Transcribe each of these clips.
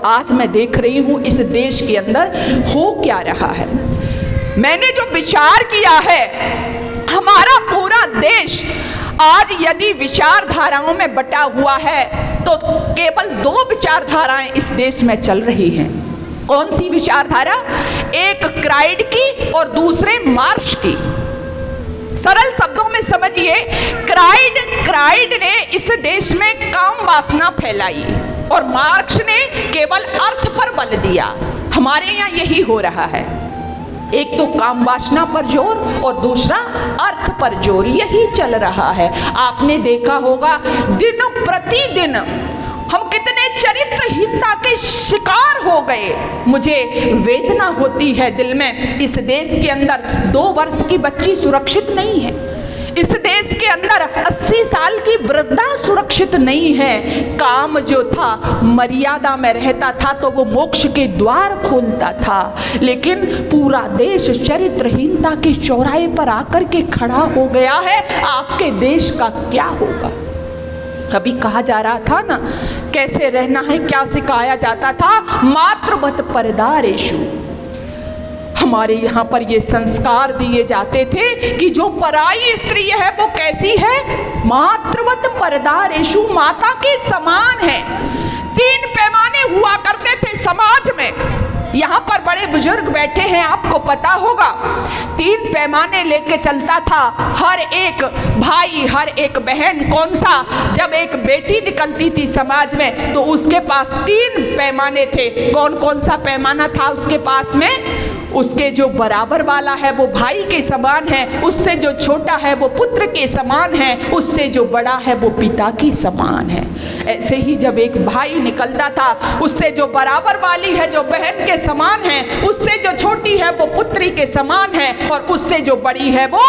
आज मैं देख रही हूँ इस देश के अंदर हो क्या रहा है। मैंने जो विचार किया है, हमारा पूरा देश आज यदि विचारधाराओं में बटा हुआ है तो केवल 2 विचारधाराएं इस देश में चल रही हैं। कौन सी विचारधारा? एक क्राइड की और दूसरे मार्क्स की। सरल शब्दों में समझिए, क्राइड ने इस देश में काम वासना फैलाई और मार्क्स ने केवल अर्थ पर बल दिया। हमारे यहाँ यही हो रहा है, एक तो काम वासना पर जोर और दूसरा अर्थ पर जोर, यही चल रहा है। आपने देखा होगा दिनों प्रतिदिन हम कितने चरित्रहीनता के शिकार हो गए। मुझे वेदना होती है दिल में, इस देश के अंदर 2 वर्ष की बच्ची सुरक्षित नहीं है, इस देश के अंदर 80 साल की वृद्धा सुरक्षित नहीं है। काम जो था मर्यादा में रहता था तो वो मोक्ष के द्वार खोलता था, लेकिन पूरा देश चरित्रहीनता के चौराहे पर आकर के खड़ा हो गया है। आपके देश का क्या होगा? अभी कहा जा रहा था ना, कैसे रहना है, क्या सिखाया जाता था? मातृवत परदारेषु। हमारे यहाँ पर ये संस्कार दिए जाते थे कि जो पराई स्त्री है वो कैसी है? मातृवत परदारेषु, माता के समान है। 3 पैमाने हुआ करते थे समाज में। यहाँ पर बड़े बुजुर्ग बैठे हैं, आपको पता होगा 3 पैमाने लेके चलता था हर एक भाई, हर एक बहन। कौन सा? जब एक बेटी निकलती थी समाज में तो उसके पास 3 पैमाने थे। कौन कौन सा पैमाना था उसके पास में? उसके जो बराबर वाला है वो भाई के समान है, उससे जो छोटा है वो पुत्र के समान है, उससे जो बड़ा है वो पिता के समान है। ऐसे ही जब एक भाई निकलता था, उससे जो बराबर वाली है जो बहन के समान है, उससे जो छोटी है वो पुत्री के समान है, और उससे जो बड़ी है वो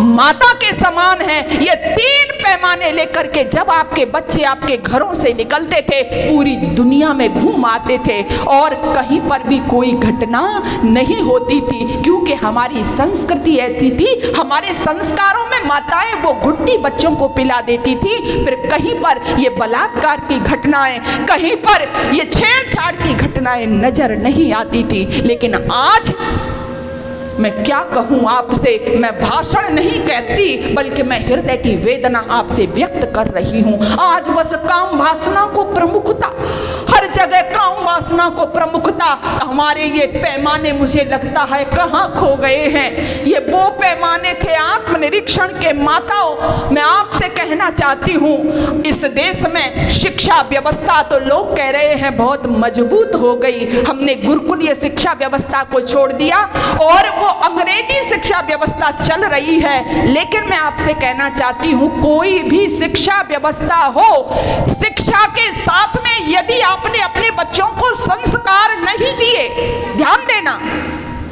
माता के समान है। ये 3 पैमाने लेकर के जब आपके बच्चे आपके घरों से निकलते थे, पूरी दुनिया में घूम आते थे और कहीं पर भी कोई घटना नहीं होती थी, क्योंकि हमारी संस्कृति ऐसी थी। हमारे संस्कारों में माताएं वो घुट्टी बच्चों को पिला देती थी, फिर कहीं पर ये बलात्कार की घटनाएं, कहीं पर ये छेड़छाड़ की घटनाएं नजर नहीं आती थी। लेकिन आज मैं क्या कहूँ आपसे, मैं भाषण नहीं कहती बल्कि मैं हृदय की वेदना आपसे व्यक्त कर रही हूँ। आज बस काम वासना को प्रमुखता, हर जगह काम वासना को प्रमुखता। हमारे ये पैमाने मुझे लगता है कहाँ खो गए हैं। ये वो पैमाने थे आत्मनिरीक्षण के। माताओं, मैं आपसे कहना चाहती हूँ, इस देश में शिक्षा व्यवस्था तो लोग कह रहे हैं बहुत मजबूत हो गई, हमने गुरुकुलीय शिक्षा व्यवस्था को छोड़ दिया और वो अंग्रेजी शिक्षा व्यवस्था चल रही है। लेकिन मैं आपसे कहना चाहती हूँ, कोई भी शिक्षा व्यवस्था हो, शिक्षा के साथ में यदि आपने अपने बच्चों को संस्कार नहीं दिए, ध्यान देना,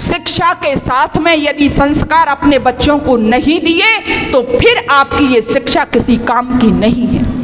शिक्षा के साथ में यदि संस्कार अपने बच्चों को नहीं दिए तो फिर आपकी ये शिक्षा किसी काम की नहीं है।